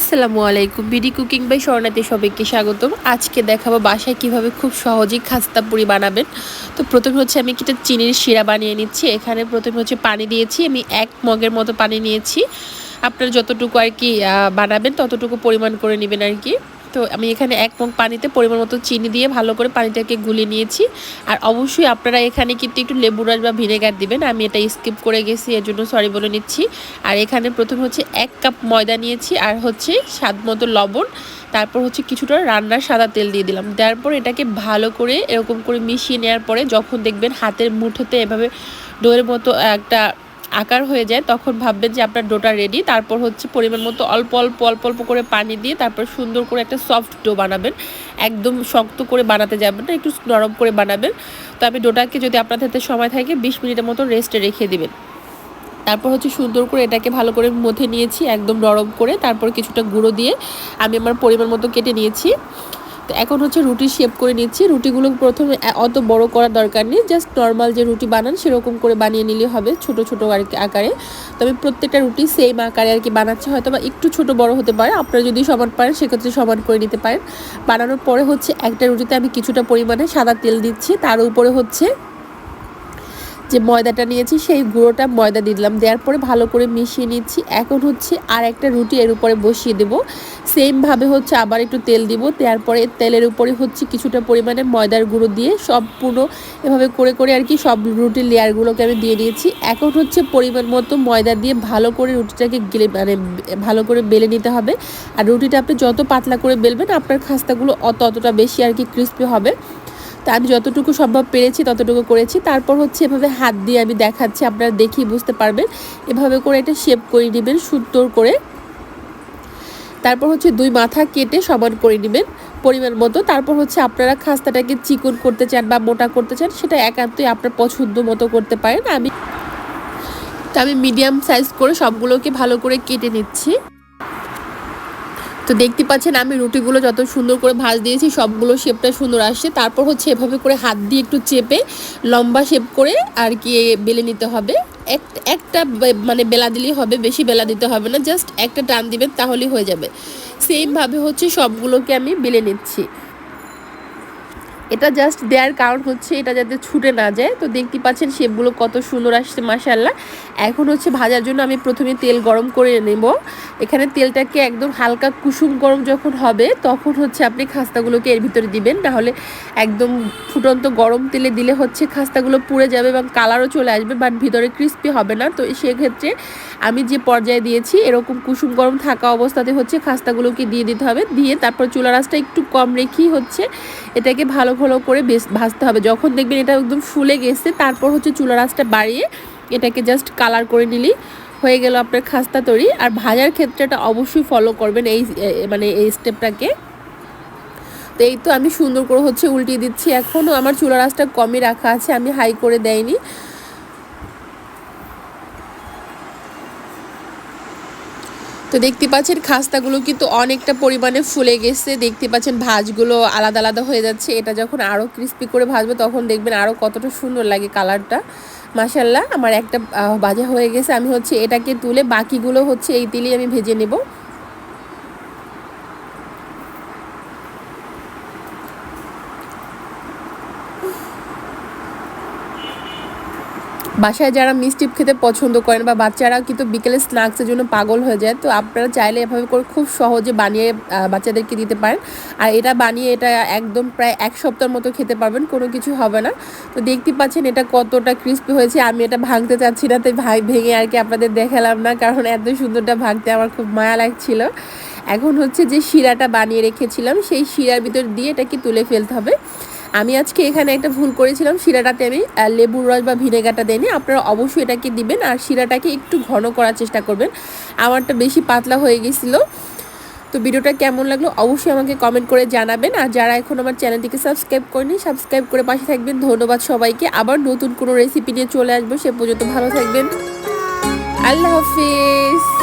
আসসালামু আলাইকুম। BD cooking by স্বর্ণাতে সবাইকে স্বাগতম। আজকে দেখাবো বাসায় কিভাবে খুব সহজেই খাস্তা পুরি বানাবেন। তো প্রথমে হচ্ছে আমি একটা চিনির শিরা বানিয়ে নিচ্ছি। এখানে প্রথমে হচ্ছে পানি দিয়েছি, আমি 1 মগের মতো পানি নিয়েছি। আপনারা যতটুকু আর কি বানাবেন ততটুকু পরিমাণ করে নেবেন আর কি। তো আমি এখানে 1 মগ পানিতে পরিমাণ মতো চিনি দিয়ে ভালো করে পানিটাকে গুলিয়ে নিয়েছি। আর অবশ্যই আপনারা এখানে কিন্তু একটু লেবু রস বা ভিনেগার দিবেন, আমি এটা স্কিপ করে গেছি, এর জন্য সরি বলে নিচ্ছি। আর এখানে প্রথমে হচ্ছে 1 কাপ ময়দা নিয়েছি, আর হচ্ছে স্বাদ মতো লবণ, তারপর হচ্ছে কিছুটা রান্নার সাদা তেল দিয়ে দিলাম। দেওয়ার পর এটাকে ভালো করে এরকম করে মিশিয়ে নেওয়ার পরে যখন দেখবেন হাতের মুঠোতে এভাবে ডোয়ের মতো একটা আকার হয়ে যায়, তখন ভাববেন যে আপনার ডোটা রেডি। তারপর হচ্ছে পরিমাণ মতো অল্প অল্প অল্প অল্প করে পানি দিয়ে তারপর সুন্দর করে একটা সফট ডো বানাবেন। একদম শক্ত করে বানাতে যাবেন না, একটু নরম করে বানাবেন। তো আমি ডোটাকে, যদি আপনাদের হাতে সময় থাকে, 20 মিনিটের মতো রেস্টে রেখে দিবেন। তারপর হচ্ছে সুন্দর করে এটাকে ভালো করে মথে নিয়েছি একদম নরম করে। তারপর কিছুটা গুঁড়ো দিয়ে আমি আমার পরিমাণ মতো কেটে নিয়েছি। তো এখন হচ্ছে রুটি শেপ করে নিচ্ছি। রুটিগুলো প্রথমে অত বড় করার দরকার নেই, জাস্ট নর্মাল যে রুটি বানান সেরকম করে বানিয়ে নিলে হবে, ছোট ছোট আর কি আকারে। তো আমি প্রত্যেকটা রুটি সেম আকারে আর কি বানাচ্ছি, হয়তো বা একটু ছোট বড় হতে পারে, আপনারা যদি সমান পারেন সেক্ষেত্রে সমান করে নিতে পারেন। বানানোর পরে হচ্ছে একটা রুটিতে আমি কিছুটা পরিমাণে সাদা তেল দিচ্ছি, তার উপরে হচ্ছে যে ময়দাটা নিয়েছি সেই গুঁড়োটা ময়দা দিলাম, দেওয়ার পরে ভালো করে মিশিয়ে নিচ্ছি। এখন হচ্ছে আর একটা রুটি এর উপরে বসিয়ে দেব, সেমভাবে হচ্ছে আবার একটু তেল দিব, দেওয়ার পরে তেলের উপরে হচ্ছে কিছুটা পরিমাণে ময়দার গুঁড়ো দিয়ে সম্পূর্ণ এভাবে করে করে আর কি সব রুটির লেয়ারগুলোকে আমি দিয়ে নিয়েছি। এখন হচ্ছে পরিমাণ মতো ময়দা দিয়ে ভালো করে রুটিটাকে ভালো করে বেলে নিতে হবে। আর রুটিটা আপনি যত পাতলা করে বেলবেন আপনার খাস্তাগুলো অতটা বেশি আর কি ক্রিস্পি হবে। তা আমি যতটুকু সম্ভব পেরেছি ততটুকু করেছি। তারপর হচ্ছে এভাবে হাত দিয়ে আমি দেখাচ্ছি, আপনারা দেখেই বুঝতে পারবেন। এভাবে করে এটা শেপ করে নেবেন সুন্দর করে। তারপর হচ্ছে 2 মাথা কেটে সমান করে নেবেন পরিমাণ মতো। তারপর হচ্ছে আপনারা খাস্তাটাকে চিকন করতে চান বা মোটা করতে চান, সেটা একান্তই আপনার পছন্দ মতো করতে পারেন। আমি মিডিয়াম সাইজ করে সবগুলোকে ভালো করে কেটে নিচ্ছি। তো দেখতে পাচ্ছেন আমি রুটিগুলো যত সুন্দর করে ভাঁজ দিয়েছি সবগুলো শেপটা সুন্দর আসছে। তারপর হচ্ছে এভাবে করে হাত দিয়ে একটু চেপে লম্বা শেপ করে আর কি বেলে নিতে হবে। একটা মানে বেলা দিলেই হবে, বেশি বেলা দিতে হবে না, জাস্ট একটা টান দিবেন তাহলেই হয়ে যাবে। সেমভাবে হচ্ছে সবগুলোকে আমি বেলে নিচ্ছি। এটা জাস্ট দেওয়ার কারণ হচ্ছে এটা যাতে ছুটে না যায়। তো দেখতে পাচ্ছেন শেপগুলো কত সুন্দর আসছে মাশাআল্লাহ। এখন হচ্ছে ভাজার জন্য আমি প্রথমে তেল গরম করে নেব। এখানে তেলটাকে একদম হালকা কুসুম গরম যখন হবে তখন হচ্ছে আপনি খাস্তাগুলোকে এর ভিতরে দিবেন, নাহলে একদম ফুটন্ত গরম তেলে দিলে হচ্ছে খাস্তাগুলো পুড়ে যাবে এবং কালারও চলে আসবে, বাট ভিতরে ক্রিস্পি হবে না। তো সেক্ষেত্রে আমি যে পর্যায়ে দিয়েছি এরকম কুসুম গরম থাকা অবস্থাতে হচ্ছে খাস্তাগুলোকে দিয়ে দিতে হবে। দিয়ে তারপর চুলার আঁচটা একটু কম রেখেই হচ্ছে এটাকে ভালো ভালো করে ভাজতে হবে। যখন দেখবেন এটা একদম ফুলে গেছে তারপর হচ্ছে চুলার আঁচটা বাড়িয়ে এটাকে জাস্ট কালার করে নিলেই হয়ে গেল আপনার খাস্তা তৈরি। আর ভাজার ক্ষেত্রেটা অবশ্যই ফলো করবেন এই স্টেপটাকে। তো এই তো আমি সুন্দর করে হচ্ছে উল্টিয়ে দিচ্ছি। এখনও আমার চুলার আঁচটা কমই রাখা আছে, আমি হাই করে দেয়নি। তো দেখতে পাচ্ছেন খাস্তাগুলো কিন্তু অনেকটা পরিমাণে ফুলে গেছে, দেখতে পাচ্ছেন ভাঁজগুলো আলাদা আলাদা হয়ে যাচ্ছে। এটা যখন আরও ক্রিস্পি করে ভাজবে তখন দেখবেন আরও কতটা সুন্দর লাগে কালারটা। মাশাআল্লাহ আমার একটা ভাজা হয়ে গেছে। আমি হচ্ছে এটাকে তুলে বাকিগুলো হচ্ছে এই তেলেই আমি ভেজে নেব। বাসায় যারা মিষ্টি খেতে পছন্দ করেন বা বাচ্চারা কিন্তু বিকেলে স্ন্যাক্সের জন্য পাগল হয়ে যায়, তো আপনারা চাইলে এভাবে করে খুব সহজে বানিয়ে বাচ্চাদেরকে দিতে পারেন। আর এটা বানিয়ে এটা একদম প্রায় 1 সপ্তাহের মতো খেতে পারবেন, কোনো কিছু হবে না। তো দেখতে পাচ্ছেন এটা কতটা ক্রিস্পি হয়েছে। আমি এটা ভাঙতে চাচ্ছি না, তাই ভেঙে আর কি আপনাদের দেখালাম না, কারণ এত সুন্দরটা ভাঙতে আমার খুব মায়া লাগছিল। এখন হচ্ছে যে শিরাটা বানিয়ে রেখেছিলাম সেই শিরার ভিতর দিয়ে এটাকে তুলে ফেলতে হবে। আমি আজকে এখানে একটা ভুল করেছিলাম, শিরাটাতে আমি লেবুর রস বা ভিনেগারটা দেইনি, আপনারা অবশ্যই এটাকে দিবেন। আর শিরাটাকে একটু ঘন করার চেষ্টা করবেন, আমারটা বেশি পাতলা হয়ে গেছিলো। তো ভিডিওটা কেমন লাগলো অবশ্যই আমাকে কমেন্ট করে জানাবেন। আর যারা এখন আমার চ্যানেলটিকে সাবস্ক্রাইব করেনি সাবস্ক্রাইব করে পাশে থাকবেন। ধন্যবাদ সবাইকে। আবার নতুন কোনো রেসিপি নিয়ে চলে আসবো, সে পর্যন্ত ভালো থাকবেন। আল্লাহ হাফিজ।